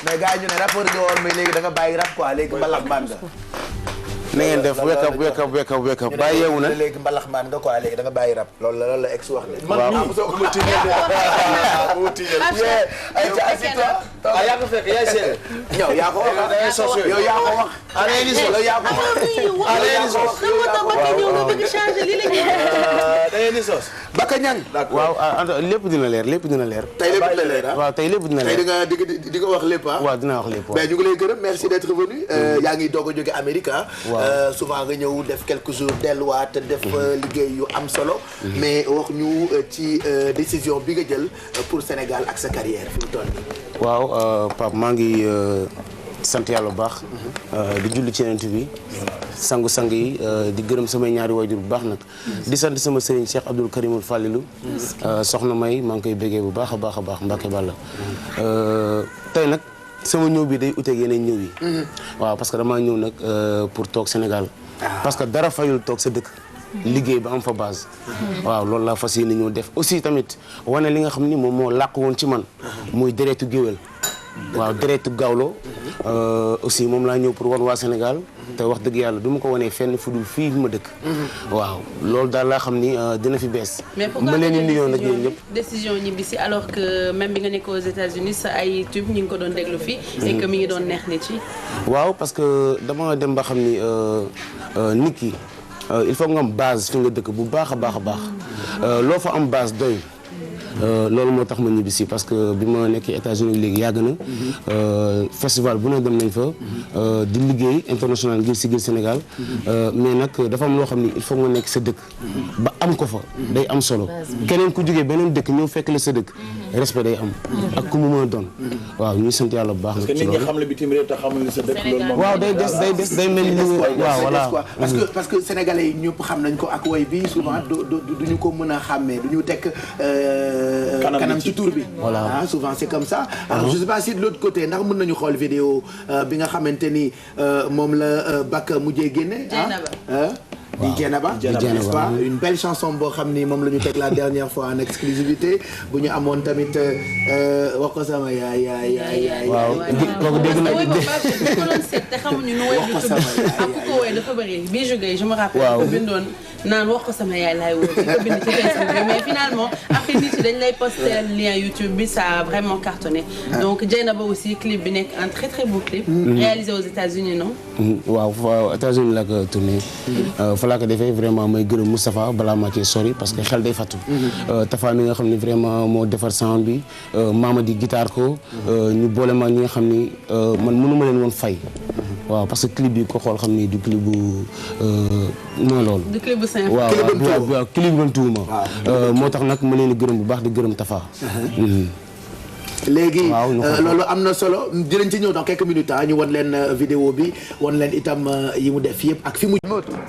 mais gars yi ñu ne rappeur nga woon mais léegi da nga bàyyi rap quoi léegi mbalax maan nga. na ngeen def wake up bàyyi yeewu na léegi mbalax maan nga quoi léegi da nga bàyyi rap loolu la ex wax de. waaw man soo ko ma tiñal ah yaa ko fekk yaay seede. ñëw yaa ko wax yow yaa ko wax. yow yaa ko wax. Baka Ñang. waaw lépp dina leer lépp dina leer. tey lépp dina leer ah. waaw tey lépp dina leer. tey di nga wax lépp ah. waaw dinaa wax lépp waaw. mais ñu ngi lay gërëm merci d'être venu. yaa ngi doog a jóge Amérique ah. souvent nga ñëw def quelques jours delluwaat def liggéey yu am solo. mais wax ñu ci décision bi nga jël pour Sénégal ak sa carrière fi mu toll nii. waaw Pape maa ngi sant yàlla bu baax. di julli ci Yonent bi. sangu-sang yi di gërëm samay ñaari waajur bu baax nag. di sant sama sëriñ Cheikh Abdoul Karimul Fallilou. soxna May maa ngi koy béggee bu baax a baax a baax Mbacke Balla. tey nag sama ñëw bi day uteeg yeneen ñëw yi. waaw parce que damaa ñëw nag pour toog Sénégal. parce que dara fayul toog sa dëkk. liggéey ba am fa base. waaw loolu laa fas yéene ñëw def aussi tamit wane li nga xam ni moom moo làq woon ci man. muy deretu géwél. waaw deretu gawlo aussi moom laa ñëw pour wan waa Sénégal. te wax dëgg yàlla du ma ko wanee fenn fu dul fii ma dëkk. waaw loolu daal laa xam ni dina fi bees. mais pourquoi ma leen di nuyoo nag yéen ñëpp. décision ñibbi si alors que même bi nga nekk aux États-Unis sa ay tube ñu ngi ko doon déglu fii. et que mi ngi doon neex nit yi. waaw parce que dama dem ba xam ni nit ki il faut nga am base fi nga dëkk bu baax a baax a baax. loo fa am base doy. loolu moo tax ma ñibbisi parce que bi ma nekkee États-Unis léegi yàgg na. festival bu ne dem nañ fa. di liggéey international ngir sigil Sénégal. mais nag dafa am loo xam ni il faut nga nekk sa dëkk. ba am ko fa day am solo. keneen ku jógee beneen dëkk ñëw fekk la sa dëkk. respect day am. ak ku mu mën a doon. waaw ñuy sant yàlla bu baax. parce que nit ñi xam la bitim réew te xamuñu sa dëkk loolu moom. waaw day mel ni waaw voilà. parce que sénégalais yi ñëpp xam nañ ko ak woy bi souvent duñu ko mën a xàmmee duñu tekk kanam ci tur bi. voilà souvent c'est comme ça. alors je sais pas si de l'autre côté ndax mën nañu xool vidéo bi nga xamante ni moom la Baka mujjee génne. di Dieynaba n'est-ce pas une belle chanson boo xam ni moom la ñu teg la dernière fois en exclusivité bu ñu amoon tamit wax ko sama yaay. waaw kooku dégg na ko doon seet te xamuñu nu woy bi tudd ak ku ko woy dafa bëri bii jógee je me rappelle ko bindoon naan wax ko sama yaay laay woo bi ko bind ci Facebook bi mais finalement après nit yi dañ lay poster lien YouTube bi ça a vraiment cartonné donc Dieynaba aussi clip bi nekk un très très beau clip réalisé aux États-Unis non waaw États-Unis la ko tourné fa laa ko defee vraiment may gërëm Moustapha balaa maa cee sori parce que xel day fattu Tafa mi nga xam ne vraiment moo defar sound bi Mamadi guitare ko ñu boole ma ñi nga xam ni man mënu ma leen woon fay waaw parce que clip bi ko xool xam ni du clip bu mooy loolu du clip bu simple waaw clip bu tuuma moo tax nag ma leen di gërëm bu baax di gërëm Tafa léegi loolu am na solo dinañ ci ñëw dans quelques minutes ñu wan leen vidéo bi wan leen itam yi mu def yëpp ak fi mu maintenant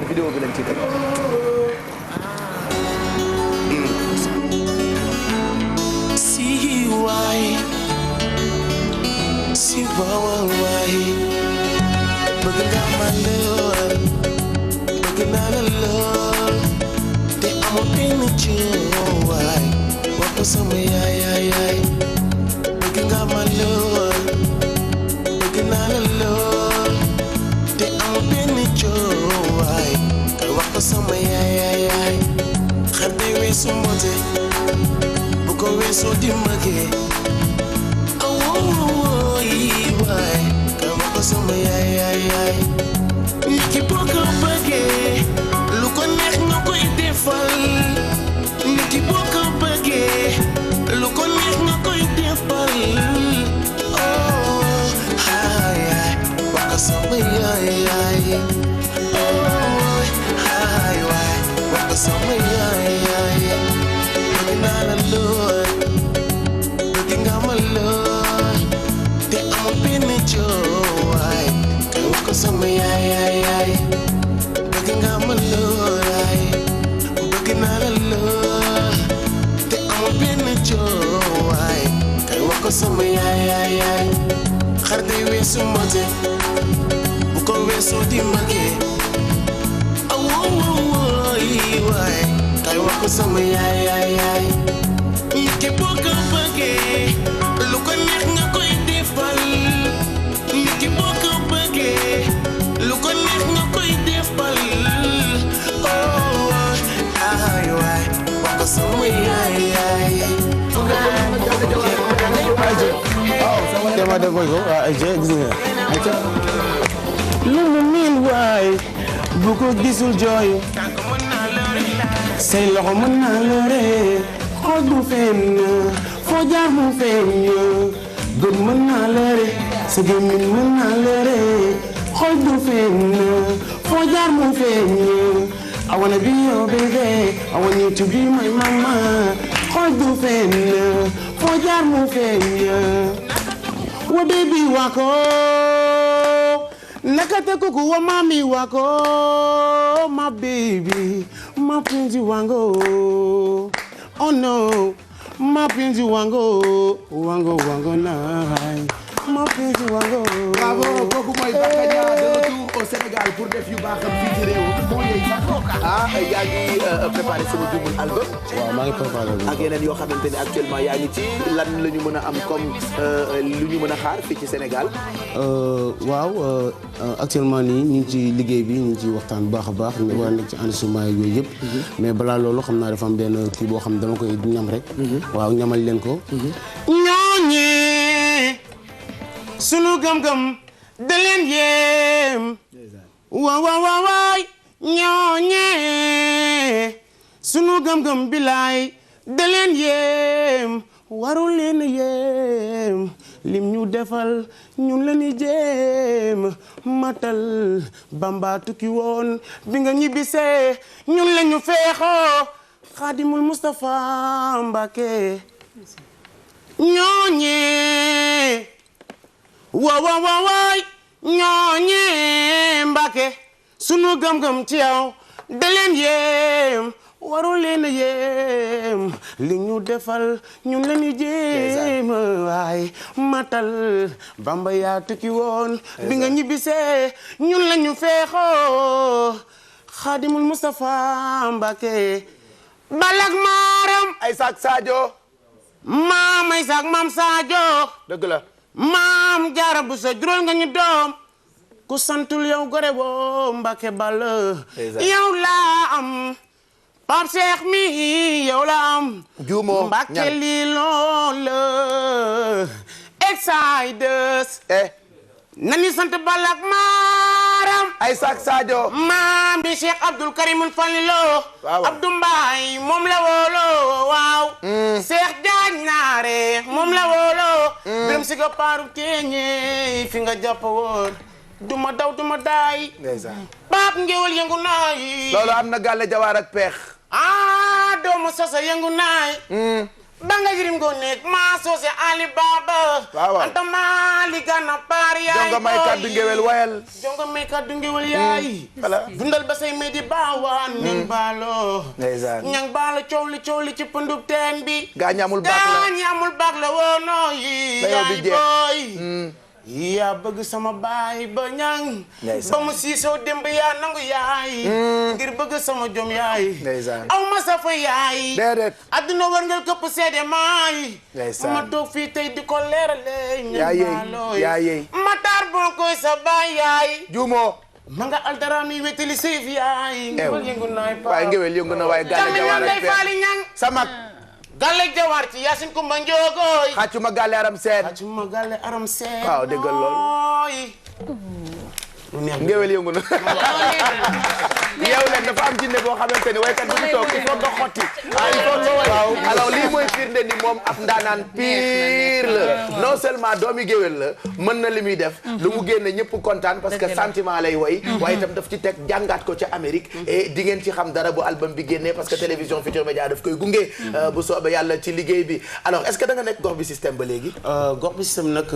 vidéo bi lañ ci teg si waay si waawal waay bëgg nga ma lool bëgg naa la lool te amoo benn coowaay wax ko sama yaay bëgg nga ma lool bëgg naa la lool te amoo benn coowaay kay wax ko sama yaay xel day weesu mbote bu ko weesoo di magee awoo yi waay kay wax ko sama yaay nit ki boo ko bëggee lu ko neex nga koy defal nit ki boo ko bëggee lu ko neex nga koy defal oh haay wax ko sama yaay oh haay waay wax ko sama yaay bëgg naa la lool bëgg nga ma lool te amul benn coowaay kay wax ko sama yaay bëgg nga ma lool bëgg naa la lool te amul benn coowaay kay wax ko sama yaay xar day weesu mbote bu ko weesoo di magee awoo yi waay kay wax ko sama yaay nit ki boo ko bëggee lu ko neex ma def ko waaw gis nga lu mu miin waay bu ko gisul jooy say loxo mën naa lëre xol bu feeñ foo jaar mu feeñ bët mën naa lëre sa gémmiñ mën naa lëre xol bu feeñ foo jaar mu feeñ I wanna be your baby I want you to be my mama xol bu feeñ foo jaar mu feeñ wa baby wako nakate kuku wa mami wako my baby mapenzi wango oh no mapenzi wango naay mapenzi wango bravo kooku mooy Baka Niang de retour au Sénégal pour def yu baaxam fii ci réew moo yey sax yaa ngi préparé sama double album waaw maa ngi préparé ak yeneen yoo xamante ni actuellement yaa ngi ci lan la ñu mën a am comme lu ñu mën a xaar fii ci Sénégal waaw actuellement nii ñu ngi ci liggéey bi ñu ngi ci waxtaan bu baax a baax ñu war a nekk ci enregistrement yooyu yëpp mais balaa loolu xam naa dafa am benn kii boo xam ne dama koy ñam rek waaw ñamal leen ko ñooñee sunu gëm-gëm da leen yéem waay ñooñee sunu gëm-gëm bilaay da leen yéem warul leen yéem lim ñu defal ñun la ni jéem matal Bamba tukki woon bi nga ñibbisee ñun la ñu feexoo Xaadimul Mustafa Mbàkke ñooñee waay ñooñee Mbàkke sunu gëm-gëm ci yow da leen yéem warul leen yéem li ñu defal ñun la ñu jéem waay matal Bamba yaa tukki woon bi nga ñibbisee ñun la ñu feexoo Xaadimul Mustafa Mbàkke balak maaram ay saak Sadio maam ay saak maam Sadio dëgg la maam jaara bu sa juróol nga ñu doom ku santul yow gore boo Mbàkke bal yow laa am Pape Cheikh mi yow la am juumoo Mbàkke lii loolu excited nani sant balak maaram ay saak Sadio maam bi Cheikh Abdoul Karimul Falilo Abdou Mbaay moom la woolo waaw Cheikh Diagne Naare moom la woolo biram si ga paaru teeñe fi nga jàpp woon duma daw duma daay baab ngewal yëngu naay loolu am na gàlle jawaar ak peex doomu sosa yëngu naay banga jirim go nekk maa soose Ali Baba anta maali gana paar yaay jonga may kaddu ngewel wayal jonga may kaddu ngewel yaay dundal ba say may di baawaan ñang baalo ñang baalo coow li ci pëndub teen bi gaa ñamul baak la woono yi yaay booy yaa bëgg sama baay ba ñang ba mu siisoo démb yaa nangu yaay ngir bëgg sama jom yaay aw ma sa fa yaay adduna war ngal këpp seede maay ma toog fii tey di ko leerale ñang yaay Matar bon koy sa baay yaay juumoo ma nga aldarami weteli siif yaay ngewel yëngu naay pa waaye ngewel yëngu na waaye gaale jawar lay faali ñang samak galle jawar ci Yaasin Kumba Njoogoy xàccuma galle aram seen waaw déggal lool ngewel yëngu na yow leen dafa am jinne boo xamante ni waykat bu ñu toog il faut nga xotti waaw alors lii mooy firnde ni moom ab ndaanaan pire la non seulement doomi géwél la mën na li muy def lu mu génne ñëpp kontaan parce que sentiment lay woy waaye itam daf ci teg jàngaat ko ca Amérique et di ngeen ci xam dara bu album bi génnee parce que télévision Futurs Médias daf koy gunge bu soobee yàlla ci liggéey bi alors est-ce que da nga nekk gox bi système ba léegi gox bi système nag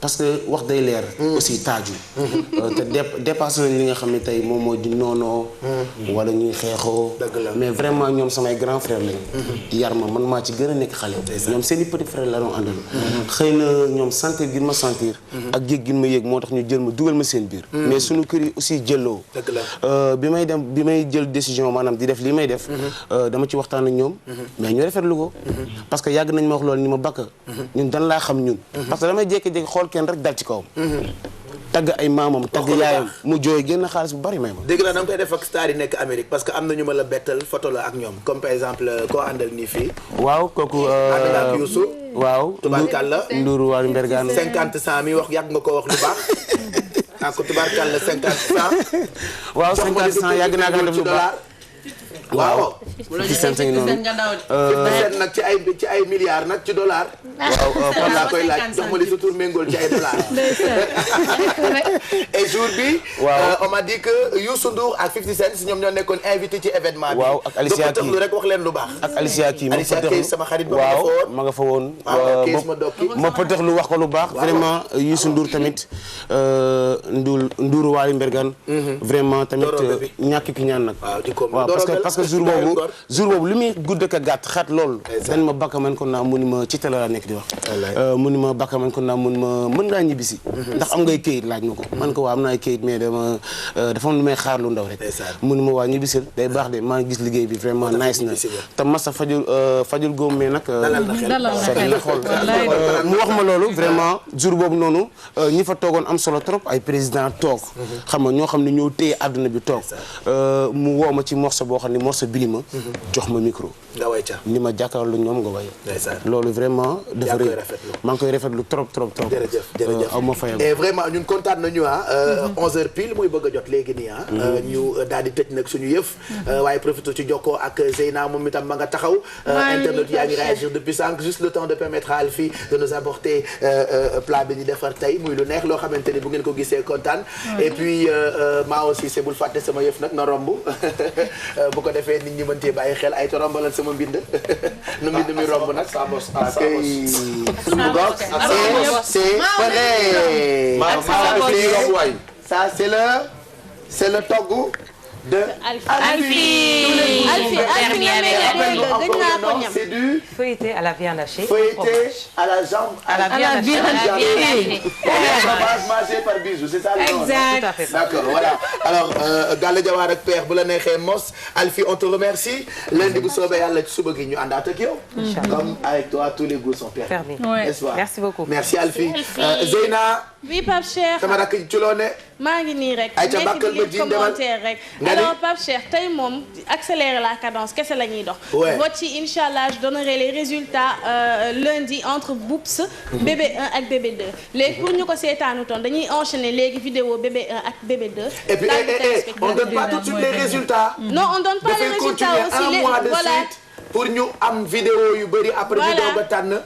parce que wax day leer aussi taaju te dépassé nañ li nga xam ne tey moom moo di noonoo wala ñuy xeexoo mais vraiment ñoom samay grand frère lañ yar ma man maa ci gën a nekk xale ñoom seen i petit frère la doon àndal xëy na ñoom sentir gi ma sentir ak yëg gi ma yëg moo tax ñu jël ma dugal ma seen biir mais suñu kër yi aussi jëlloo bi may jël décision maanaam di def li may def dama ci waxtaan ak ñoom mais ñu rafetlu ko parce que yàgg nañ ma wax loolu ni ma bakka ñun dan laa xam ñun parce que damay jékki-jékki xool kenn rek dal ci kawam tagg ay maamam tagg yaayam mu jooy génn xaalis bu bari may ma dégg naa da nga koy def ak star yi nekk Amérique parce que am na ñu ma la bettal photo la ak ñoom comme par exemple koo àndal nii fii waaw kooku ànd nga ak Youssou waaw tubaarkàlla Ndour Waly Mbergane 50 cent mi wax yàgg nga ko wax lu baax ah ko tubaarkàlla 50 cent waaw 50 cent yàgg naa ko def lu baax waaw. ci seen nag ci ay milliards nag ci dollar. waaw kon laa koy laaj jox ma li sa tur méngool ci ay dollars. et jour bi. waaw on m'a dit que Youssou Ndour ak 50 Cent ñoom ñoo nekkoon invité ci événement bi. waaw ak Alicia Keys rek wax leen lu baax. ak Alicia Keys Alicia Keys sama xarit ba ma nga fa woon. ma pëtëx lu wax ko lu baax. vraiment Youssou Ndour tamit Ndour Waly Mbergane. vraiment tamit ñàkk ki ñaan nag. waaw parce que jour boobu li muy gudd ak gàtt xat loolu dañ ma bakka man kon naa mu ni ma ci télé laa nekk di wax mu ni ma bakka man kon naa mu ni ma mën ngaa ñibbisi ndax am ngay këyit laaj ma ko man ko waa am naa ay këyit mais dafa am lu may xaar lu ndaw rek mu ni ma waa ñibbisil day baax de maa ngi gis liggéey bi vraiment nice na te masa fajul góom mais nag sori na xool mu wax ma loolu vraiment jour boobu noonu ñi fa toogoon am solo trop ay président toog xam nga ñoo xam ne ñoo téye àdduna bi toog mu woo ma ci morceau boo xam ne morceau bili ma jox ma micro nga way ca ni ma jàkkaarloo ñoom nga way loolu vraiment dafa rëy maa ngi koy rafetlu trop jërëjëf aw ma fayam et vraiment ñun kontaan nañu 11h pile mooy bëgg a jot léegi nii ñu daal di tëj nag suñu yëf waaye profité ci jokkoo ak Zeyna moom itam ma nga taxaw internet yaa ngi réagir depuis sànq juste le temps de permettre à Alfie de nous apporter plat bi ñu defar tey muy lu neex loo xamante ni bu ngeen ko gisee kontaan et puis maa aussi c'est bul fàtte sama yëf nag na romb bu ko defee nit ñi mën cee bàyyi xel ay rombalal sama mbind nu mbind mi romb nag c'est vrai ça c'est le togg de Alfie c'est du feuilleté à la viande hachée. Feuilleté à la jambe à la viande hachée. Mangé par Bijou, c'est ça le nom? Exact. D'accord, voilà. Alors Galla Diawar ak Père bu la neexee mos Alfie on te remercie. Lundi bu soobee yàlla ci suba gi ñu àndaat ak yow. Comme avec toi tous les goûts sont permis. N'est-ce pas? Merci beaucoup. Merci Alfie. Zeyna. Oui Pape Cheikh. sama rakk ci loo ne. maa ngi nii rek. ay ca bàkkal ba ji commentaire rek. alors Pape Cheikh tey moom accélérer la cadence kese la ñuy dox. vote ci incha allah je donnerai les résultats lundi entre Boops. bébé 1 ak bébé 2. léegi pour ñu ko seetaanutoon dañuy enchaîner léegi vidéo bébé 1 ak bébé 2. et puis on donne pas tout de suite les résultats. non on donne pas les résultats aussi les voilà. pour ñu am vidéo yu bëri après ñu doog a tànn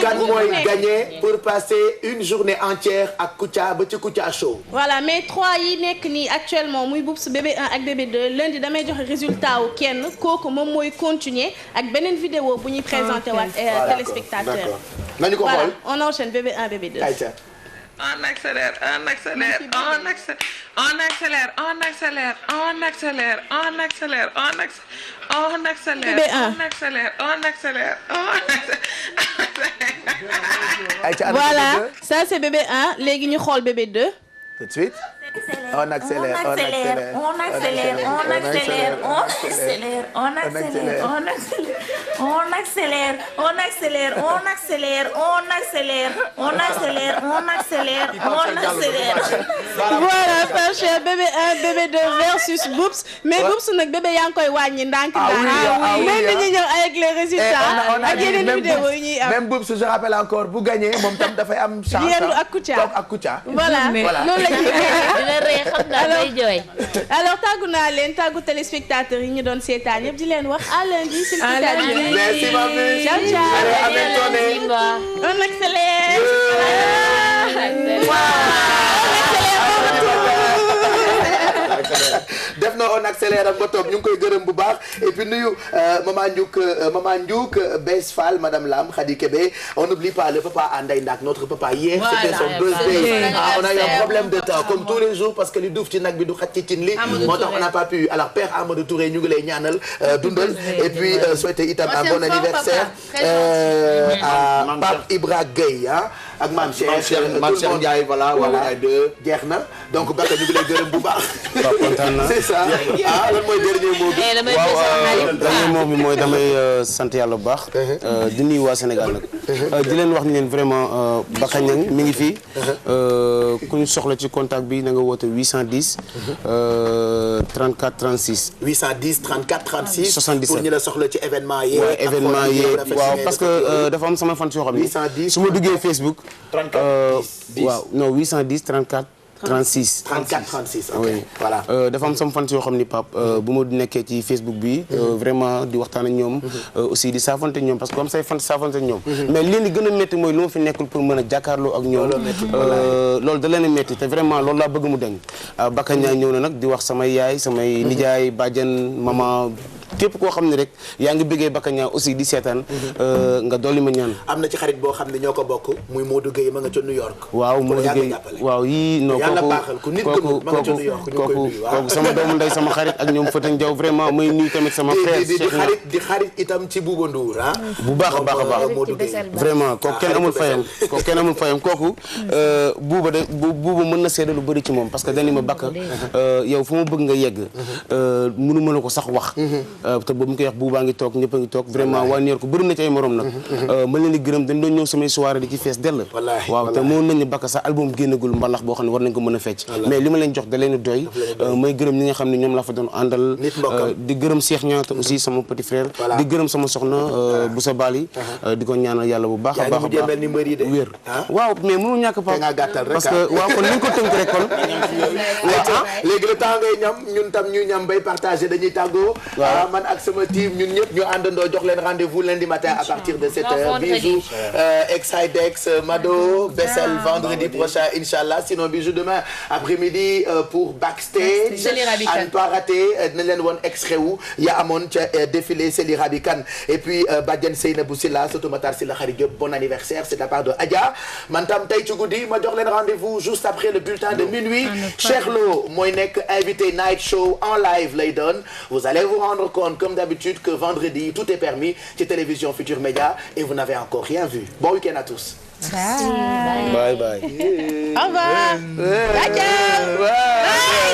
kan mooy gagné pour passer une journée entière ak Kouthia ba ci Kouthia Show. voilà mais 3 yi nekk nii actuellement muy Boops bébé 1 ak bébé 2 lundi damay joxe résultat wu kenn kooku moom mooy continuer ak beneen vidéo bu ñuy présenté waat téléspectateur. nañu ko xool on enchaîne bébé 1 bébé 2. On accélère, on accélère, on accélère, on accélère, on accélère, on accélère, on accélère, on accélère, on accélère, bébé 1. on accélère, on accélère, on accélère. Voilà, ça c'est bébé 1, léegi ñu xool bébé 2. Tout de suite. On accélère, on accélère, on accélère, on accélère, on accélère, on accélère, on accélère, on accélère, on accélère, on accélère, on accélère, on accélère, on accélère. Voilà, Pape Cheikh bébé 1 bébé 2 versus Boops mais Boops nag bébé yaa ngi koy wàññi ndànk même dañuy ñëw avec les résultats ak yeneen vidéo yi ñuy am. même Boops je rappelle encore bu gagné moom tam dafay am chance yendu ak Kouthia toog ak Kouthia. voilà loolu la ñuy alors tàggu naa leen tàggu téléspectateurs yi ñu doon seetaan yëpp di leen wax à lundi. Merci ma fille. Ciao ciao. On accélère. def na on accélère am ba toog ñu ngi koy gërëm bu baax et puis nuyu maman Ndiouk Bess Fall madame Lam Khady Kébé on n'oublie pas le papa Anday Ndak notre papa hier c'était son birthday on a eu un problème de temps comme tous les jours parce que li duuf ci nag bi du xaj ci cin li moo tax on n'a pas pu alors père Amadou Touré ñu ngi lay ñaanal dundal et puis souhaiter itam un bon anniversaire à Pape Ibra Gueye ak Mame Cheikh Ndiaye voilà ay deux jeex na donc Bakka ñu ngi lay gërëm bu baax. waaw kontaan naa c'est ça lan mooy dernier mot bi. dernier mot bi mooy damay sant yàlla bu baax. di nuyu waa Sénégal nag. di leen wax ni leen vraiment Bakka Niang mi ngi fii. ku ñu soxla ci contact bi na nga woote 810. 34 36. 810 34 36. 77 pour ñu la soxla ci événement yi. événement yi waaw parce que dafa am sama fan yoo xam ne. 810 su ma duggee Facebook. 34 10 waaw non 810 34. 36 34 36 ok oui. voilà dafa am sama fan yoo xam ni Pape bu ma nekkee ci Facebook bi vraiment di waxtaan ak ñoom aussi di saafante ñoom parce que am say fan saafante ñoom mais leen di gën a métti mooy lu ma fi nekkul pour mën a jàkkaarloo ak ñoom loolu da leen a métti te vraiment loolu laa bëgg mu deñ Bakka Niang ñëw na nag di wax samay yaay samay nijaay bàjjan maman képp koo xam ne rek yaa ngi bëggee Bakka Niang aussi di seetaan nga dolli ma ñaan am na ci xarit boo xam ne ñoo ko bokk muy Modou Gueye ma nga ca New York waaw Modou Gueye waaw yii non kooku sama doomu ndey sama xarit ak ñoom Fatou Diaw vraiment muy nuyu tamit sama frère di xarit itam ci Bouba Ndour bu baax a baax a baax vraiment kooku kenn amul fayam kooku buuba mën na seede lu bëri ci moom parce que dañu ma Bakka yow fu ma bëgg nga yegg mënu ma la ko sax wax te boobu mu koy wax buubaa ngi toog ñëpp a ngi toog vraiment waa New York bëri na ci ay morom nag ma leen di gërëm dañ doon ñëw samay soirée di ci fees dell waaw te moo nañ ne Bakka sax album génnagul mbalax boo xam ne war nañ ko mën a fecc mais li ma leen jox da leen doy may gërëm ñi nga xam ne ñoom laa fa doon àndal di gërëm Cheikh Niang aussi sama petit frère di gërëm sama soxna bu sa baali di ko ñaanal yàlla bu baax a baax a baax wér waaw mais mënu ñàkk pa parce que waaw kon ni ko tënk rek kon léegi le temps ngay ñam ñun tam ñu ñam bay partager dañuy tàggoo man ak sama team ñun ñëpp ñu àndandoo jox leen rendez-vous lundi matin à partir de 7h bisous Exidex Mado Bessel vendredi prochain Inch'Allah sinon bisous demain après-midi pour backstage à ne pas rater dinañ leen woon extrait wu ya amoon ca défilé Sely Rabikan et puis Badiane Seynabou Silla surtout Matar Silla Khary Diop bon anniversaire c'est de la part de Adja man tam tey ci guddi ma jox leen rendez-vous juste après le bulletin de minuit Cheikh Lo mooy nekk invité night show en live lay doon vous allez vous rendre compte comme d'habitude que vendredi tout est permis ci télévision Futur Média et vous n'avez encore rien vu bon week-end à tous. Bye bye. Au revoir. Bye.